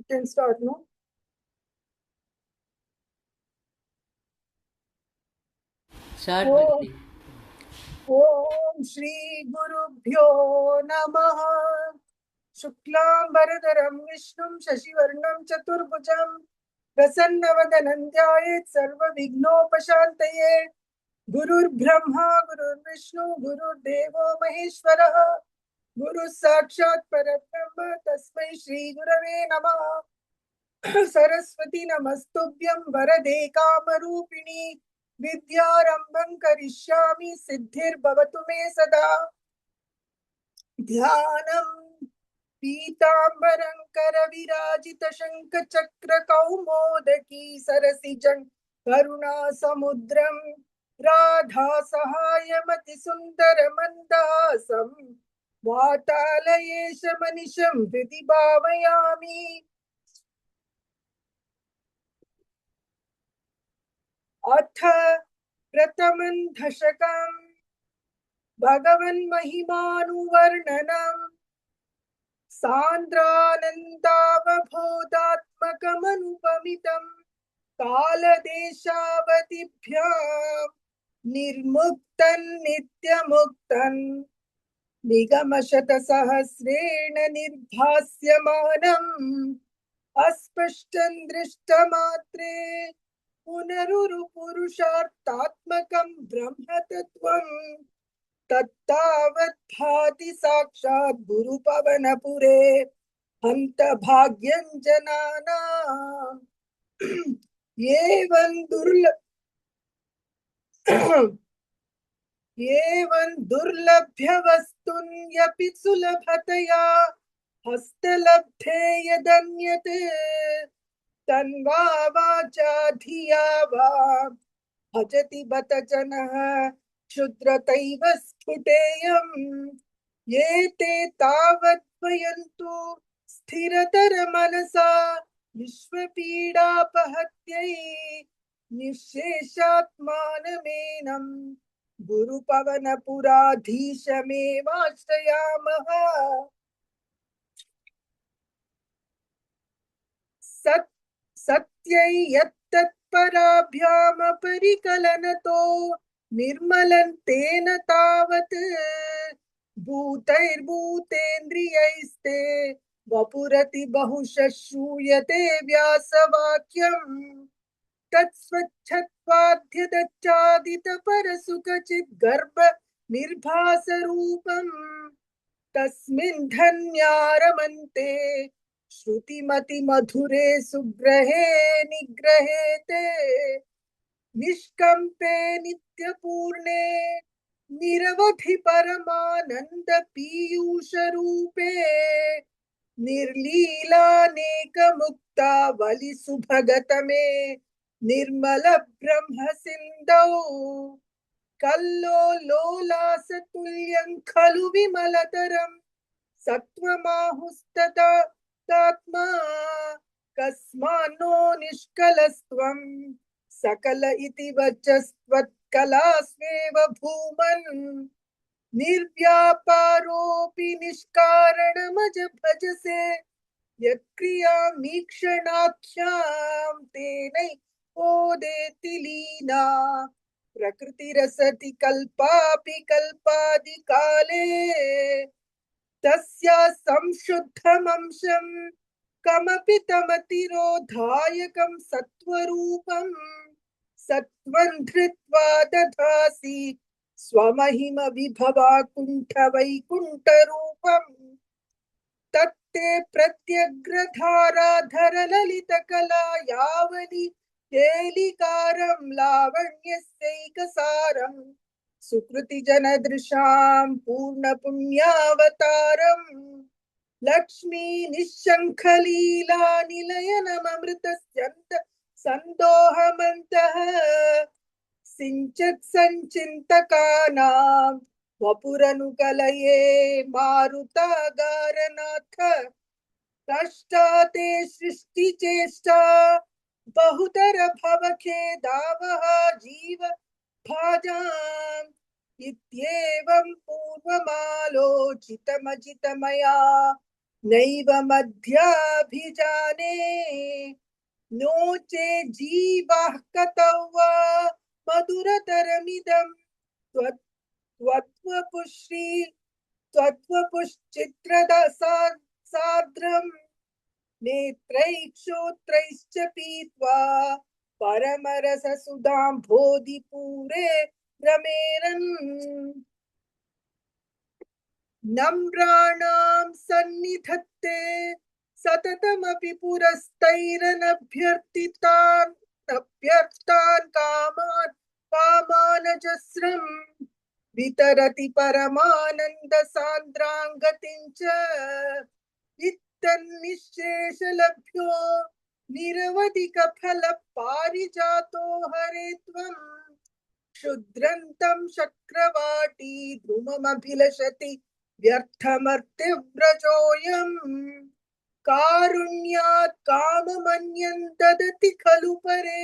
can start, no? Start Oh, Bhakti. Om Shri Gurubhyo Namaha. Shuklam Bharadaram Vishnum Shashivarnam Chaturbhujam Prasannavadanam Dhayet Sarva Vignopashantaye. Gurur Brahma, Gurur Vishnu, Gurur Devo Maheshwara. Guru Sakshat Parabrahma Tasmai Shri Gurave Namaha. Saraswati नमस्तुभ्यं वरदे कामरूपिणी विद्यारंभं करिष्यामि सिद्धिर्भवतु मे सदा ध्यानं पीतांबरं करविराजित शंखचक्र कौमोदकी सरसिजं करुणा समुद्रं राधा सहायमति सुंदर मंदासं वातालयेश मनिषं हृदि भावयामि अथ प्रथमं दशकं भगवन्महिमानुवर्णनम् सान्द्रानन्दावबोधात्मकमनुपमितं कालदेशावधिभ्यां निर्मुक्तं नित्यमुक्तं निगमशतसहस्रेण निर्भास्यमानम् अस्पष्टं दृष्टमात्रे पुनरुरुपुरुषार्थात्मकं ब्रह्मतत्त्वं तत्तावत् भाति साक्षात् गुरुपवनपुरे हन्तभाग्यं जनानाम् एवं दुर्लभ्य वस्तुन्यपि सुलभतया हस्तलब्धे यदन्यते तन्वा वाचा धिया वा भजति बत जनः क्षुद्रतैव स्फुटेयम् ये ते तावत् वयन्तु स्थिरतर मनसा विश्वपीडापहत्यै निःशेषात्मानमेनम् गुरुपवनपुराधीशमेवाश्रयामः सत् सत्यै यत्तत्पराभ्यामपरिकलनतो निर्मलं तेन तावत् भूतैर्भूतेन्द्रियैस्ते वपुरति बहुशः श्रूयते व्यासवाक्यम् तत्स्वच्छत्वाद्यदच्चादितपरसुखचित् गर्भ निर्भासरूपम् तस्मिन् धन्यारमन्ते श्रुतिमतिमधुरे सुग्रहे निग्रहे ते निष्कम्पे नित्यपूर्णे निरवधि परमानन्द पीयूष रूपे निर्लीलानेकमुक्ता वलि सुभगत मे निर्मल ब्रह्म सिन्धौ कल्लोलोलासतुल्यं खलु विमलतरं सत्त्वमाहुस्तथा तात्मा कस्मान्नो निष्कलस्त्वं सकल इति वचस्त्वत्कलास्वेव भूमन् निर्व्यापारोऽपि निष्कारणमज भजसे यत्क्रियामीक्षणाख्यां तेनैवोदेति लीना प्रकृतिरसति कल्पापि कल्पादिकाले तस्या संशुद्धमंशं कमपि तमतिरोधायकं सत्वरूपं सत्वं धृत्वा दधासि स्वमहिम विभवा कुण्ठ वैकुण्ठरूपम् तत्ते प्रत्यग्रधाराधर ललितकला यावनि केलिकारं लावण्यस्यैकसारम् सुकृतिजनदृशां पूर्णपुण्यावतारम् लक्ष्मी निःशङ्खलीला निलयनममृतस्यन्त सन्दोहमन्तः सिञ्चत् सञ्चिन्तकानां वपुरनुकलये मारुतागारनाथ कष्टा ते सृष्टिचेष्टा बहुतर भवखेदावः जीव भाजाम् इत्येवं पूर्वमालोचितमजितमया नैव मध्याभिजाने नो चेत् जीवाः कतौ वा मधुरतरमिदं त्वत्वपुश्री त्वत्वपुश्चित्रसाद्रम् नेत्रैक्षोत्रैश्च पीत्वा परमरससुधां बोधिपूरे रमेरन् नम्राणां सन्निधत्ते सततमपि पुरस्तैरनभ्यर्थितान् कामानजस्रम् वितरति परमानन्दसान्द्रां गतिं च इत्तन्निःशेषलभ्यो निरवधिकफलपारिजातो हरे त्वम् क्षुद्रन्तं चक्रवाटी ध्रुममभिलषति व्यर्थमर्त्यव्रजोऽयम् कारुण्यात् काममन्यं ददति खलु परे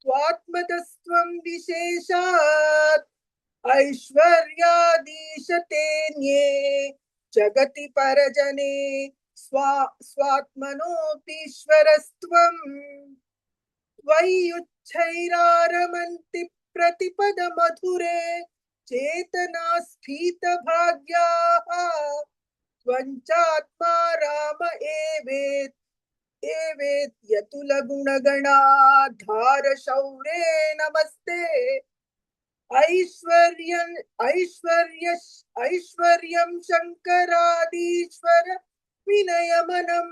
त्वात्मतस्त्वं विशेषात् ऐश्वर्यादीशतेऽन्ये जगति परजने स्वात्मनोऽपीश्वरस्त्वम् त्वय्युच्छैरारमन्ति प्रतिपदमधुरे चेतनास्फीतभाग्याः त्वञ्चात्मा राम एवेत् यतुलगुणगणाधार शौरे नमस्ते ऐश्वर्यं शङ्करादीश्वर विनयमनं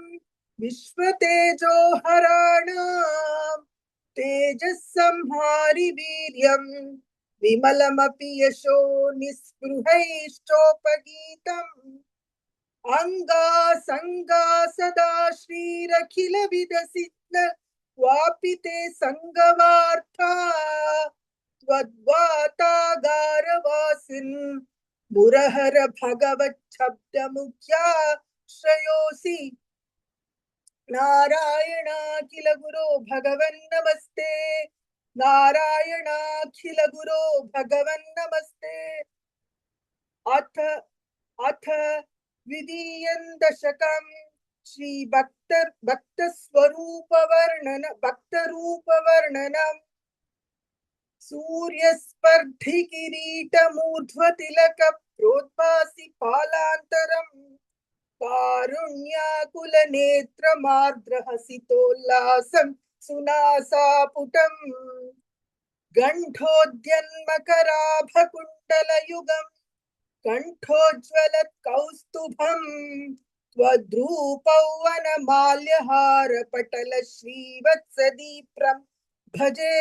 विश्वतेजो हराणाम् तेजस्संहारि वीर्यं विमलमपि यशो निःस्पृहैश्चोपगीतम् अंगा सदा श्रीरखिल विदसित वापि ते संगवार्था त्वद्वातागारवासिन् मुरहर भगवच्छब्दमुख्या श्रयोऽसि नारायणाखिल गुरो भगवन् नमस्ते नारायणाखिल गुरो भगवन् नमस्ते अथ द्वितीयं दशकं श्री भक्त स्वरूप वर्णनम् सूर्यस्पर्धि किरीट मूर्ध्वतिलक प्रोद्भासि पालान्तरम् कारुण्याकुल नेत्र मार्द्रहसितोल्लासं सुनासापुटम् गण्ठोद्यन्मकराभकुण्डलयुगम् कंठोज्वलत् कौस्तुभम् त्वद्रूपौवनमाल्यहार पटल श्रीवत्सदीप्रं भजे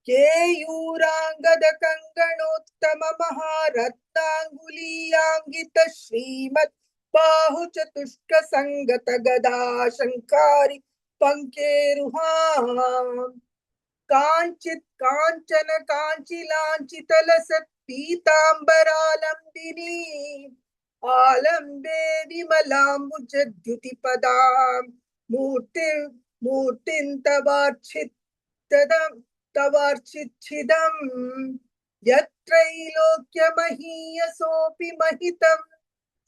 केयूराङ्गद कङ्गणोत्तम महारत्नाङ्गुलीयाङ्गित श्रीमत् बाहु चतुष्क संगत गदा शङ्कारि पङ्केरुहाम् काञ्चित् काञ्चन काञ्चिलाञ्चितलसत् पीताम्बरालम्बिनी आलम्बे विमलाम्बुजद्युतिपदां मूर्तिं तवार्चिच्छिदं यत्रैलोक्यमहीयसोऽपि महितं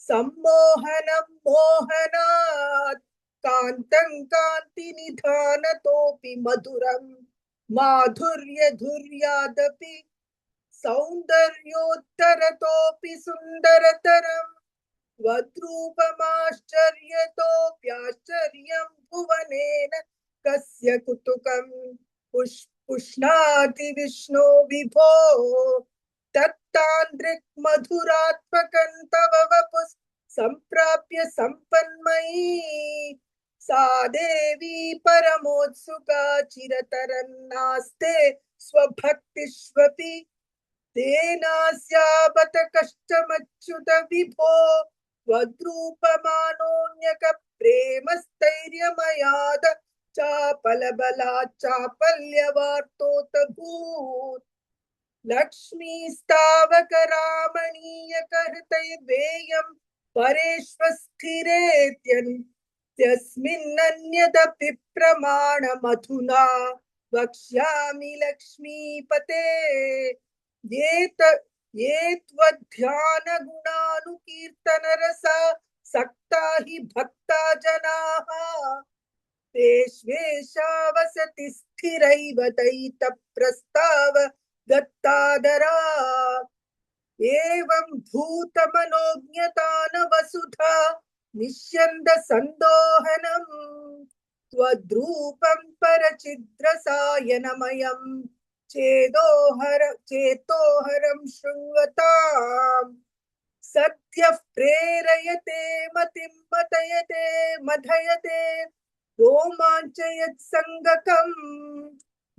सम्मोहनं मोहनात् कान्तं कान्तिनिधानतोऽपि मधुरं माधुर्यधुर्यादपि सौन्दर्योत्तरतोऽपि सुन्दरतरम् त्वद्रूपमाश्चर्यतोऽप्याश्चर्यं भुवनेन कस्य कुतुकं पुष्णाति विष्णो विभो तत्तान्त्रिक मधुरात्मकं तव वपुः सम्प्राप्य सम्पन्मयी सा देवी परमोत्सुका चिरतरन्नास्ते स्वभक्तिष्वपि तेनास्यापत कष्टमच्युत विभो त्वद्रूपमानोऽन्यक प्रेमस्थैर्यमयाद चापलबलात् चापल्यवार्तोऽभूत् लक्ष्मीस्तावकरामणीयकहृतैर्वेयं परेष्वस्थिरेत्यस्मिन्नन्यदपि प्रमाणमधुना वक्ष्यामि लक्ष्मीपते ये त्वध्यान गुणानुकीर्तन रसा सक्ता हि भक्ता जनाः तेष्वेषावसति स्थिरैव दयितप्रस्ताव दत्तादरा एवं भूतमनोज्ञतान वसुधा निश्यन्द सन्दोहनम् त्वद्रूपं परचिद्रसायनमयं चेतोहरं शृण्वताम् सद्यः प्रेरयते मतिं मथयते रोमाञ्चयत्सङ्गकम्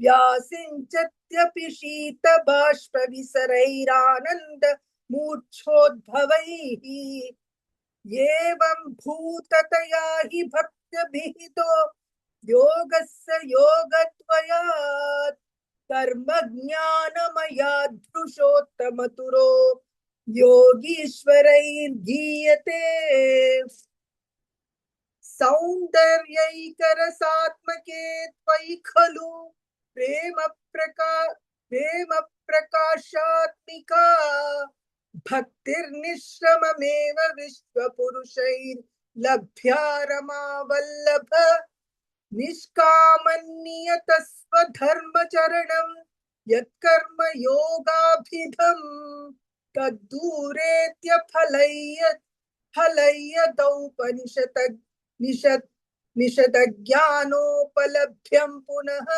व्यासिञ्चत्यपि शीतबाष्पविसरैरानन्द मूर्च्छोद्भवैः एवं भूततया हि भक्त्यभिहितो योगस्य योगत्वयात् कर्मज्ञानमयादृशोत्तमतुरो योगीश्वरैर्गीयते सौन्दर्यैकरसात्मके त्वयि खलु प्रेम प्रकाशात्मिका भक्तिर्निश्रममेव विश्वपुरुषैर्लभ्या रमावल्लभ निष्कामन्नियतस्वधर्मचरणं यत्कर्म योगाभिधम् निषदज्ञानोपलभ्यं पुनः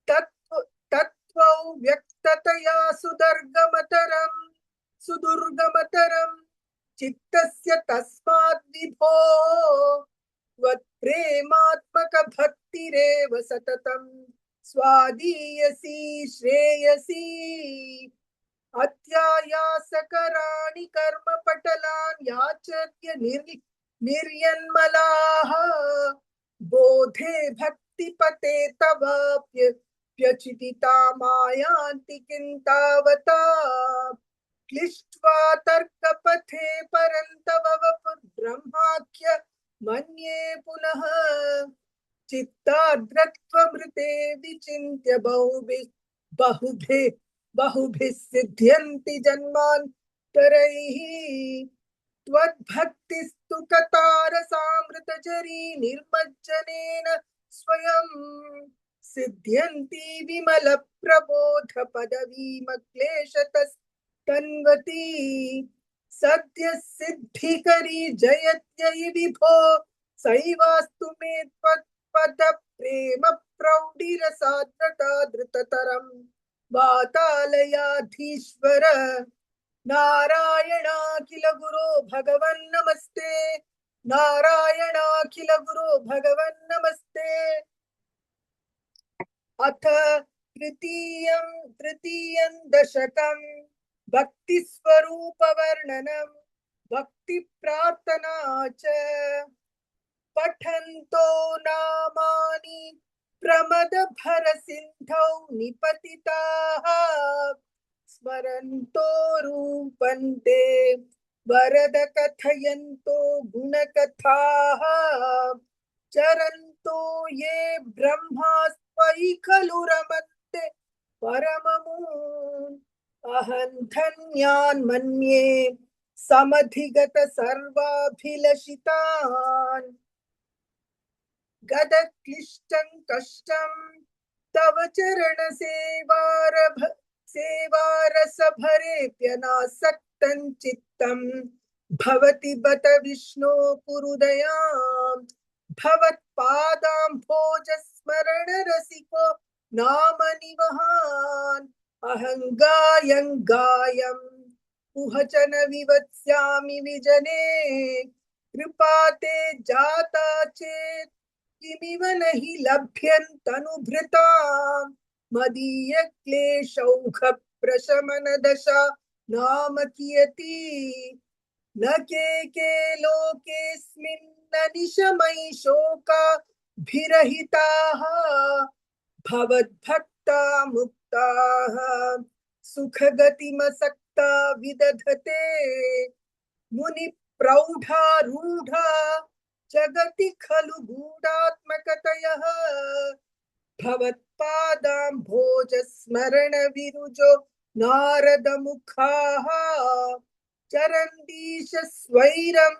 तत्त्वौ व्यक्ततया सुदुर्गमतरं चित्तस्य तस्माद् विभो त्वत्प्रेमात्मक भक्तिरेव सततं स्वादीयसी श्रेयसी अत्यायासकराणि कर्मपटलान् याचर्य निर्यन्मलाः बोधे भक्तिपते तवाप्यचितिता मायान्ति किं तावता क्लिष्ट्वा तर्कपथे परन्तव ब्रह्माख्य मन्ये पुनः चित्ताद्रत्वमृते विचिन्त्य बहुभिः सिद्ध्यन्ति जन्मान्तरैः त्वद्भक्तिस्तु कतारसामृतचरी निर्मज्जनेन स्वयं सिद्ध्यन्ति विमल प्रबोध पदवीमक्लेशतस्तन्वती सद्य सिद्धिकरी जयत्ययि विभो सैवास्तु मे त्वत्पद प्रेम प्रौढिरसाद्रता धृततरम् वातालयाधीश्वर नारायणाखिल गुरो भगवन् नमस्ते नारायणाखिल गुरो भगवन् नमस्ते। अथ तृतीयं दशकं भक्तिस्वरूपवर्णनं भक्तिप्रार्थना च पठन्तो नामानि प्रमदभरसिन्धौ निपतिताः स्मरन्तो रूपन्ते वरद कथयन्तो गुणकथाः चरन्तो ये ब्रह्मास्त्वयि खलु रमन्ते परममून् अहं धन्यान् मन्ये समधिगत सर्वाभिलषितान् गदक्लिष्टं कष्टं तव चरण सेवारसभरेऽप्यनासक्तं चित्तं भवति बत विष्णो कुरुदयां भवत्पादाम्भोजस्मरण रसिको नाम निवहान् अहं गायं कुहचन विवत्स्यामि विजने कृपाते जाता चेत् किमिव नहि लभ्यन्तनुभृताम् मदीय क्लेशौघ प्रशमन दशा नाम कियती न के लोकेऽस्मिन् न निशमयि शोकाभिरहिताः भवद्भक्ता मुक्ताः सुखगतिमसक्ता विदधते मुनि प्रौढारूढा जगति खलु गूढात्मकतयः भवत्पादाम्भोज स्मरण विरुजो नारद मुखाः चरन्दीश स्वैरं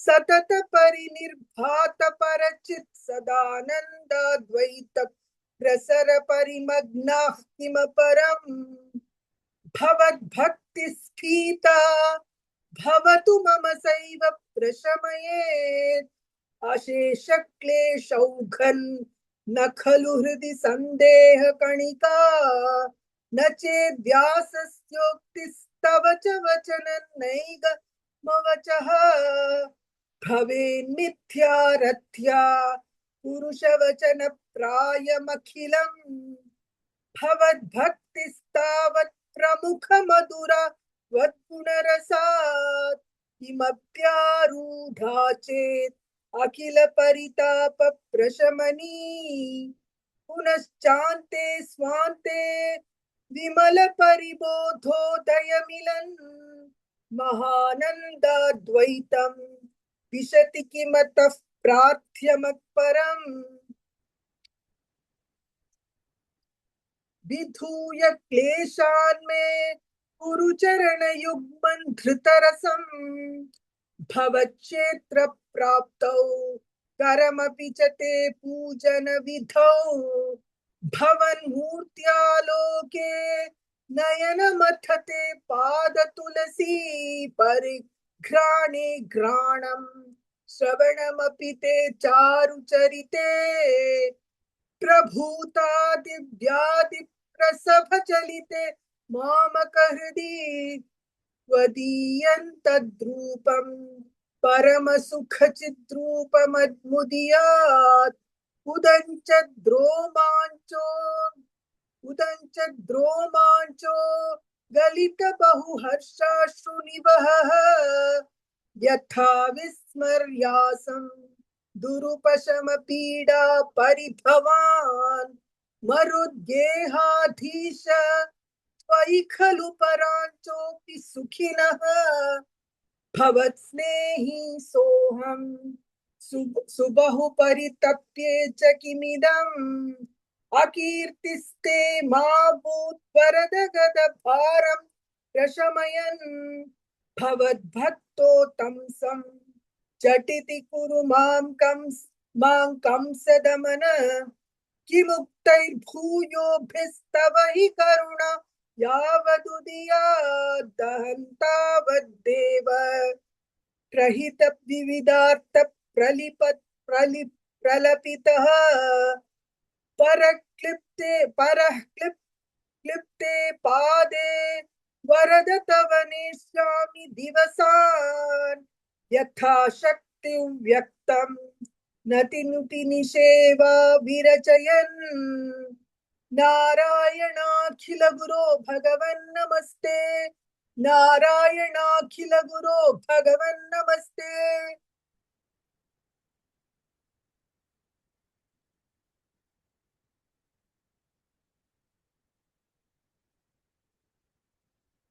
सतत परिनिर्भात परचित् सदानन्दाद्वैत प्रसर परिमग्नाः किमपरम् भवद्भक्तिस्फीता भवतु मम सैव प्रशमयेत् अशेषक्लेशौघन् न खलु हृदि सन्देहकणिका न चेद्व्यासस्योक्तिस्तव च वचनन्नैगमवचः भवेन्मिथ्यारथ्या पुरुषवचन प्रायमखिलम् भवद्भक्तिस्तावत् प्रमुख मधुरा वद्गुणरसात् किमप्यारूढा चेत् अखिल परिताप प्रशमनी पुनश्चान्ते स्वान्ते विमल परिबोधोदयमिलन् महानन्दाद्वैतं विशति किमतः प्रार्थ्यमत्परम् विधूय क्लेशान् मे गुरुचरणयुग्मन् धृतरसं भवक्षेत्र प्राप्तौ करमपि च ते पूजन विधौ भवन्मूर्त्यालोके नयनमथते पाद तुलसी परिघ्राणे घ्राणं श्रवणमपि ते चारुचरिते प्रभूता दिव्यादि प्रसभ चलिते मामक हृदि त्वदीयन्तद्रूपं परम सुख चिद्रूपमद्मुदियात् उदञ्च द्रोमाञ्चो गलित बहुहर्षाश्रुनिवहः यथा विस्मर्यासं दुरुपशम पीडा परिभवान् मरुद्गेहाधीश त्वयि खलु पराञ्चोऽपि सुखिनः भवत्स्नेही सोऽहं सुबहु परितप्ये च किमिदम् अकीर्तिस्ते मा भूत् गद भारं प्रशमयन् भवद्भक्तो तंसं झटिति कुरु मां कंसदमन किमुक्तैर्भूयोभिस्तव हि करुणा यावदुदीयादहन्तावद्देव प्रहित विविधार्थ प्रलपितः परक्लिप्ते पादे वरद तव नेष्यामि दिवसान् यथा शक्ति व्यक्तं नतिनुति निषेवा विरचयन् नारायणाखिल गुरो भगवन् नमस्ते नारायणाखिल गुरो भगवन् नमस्ते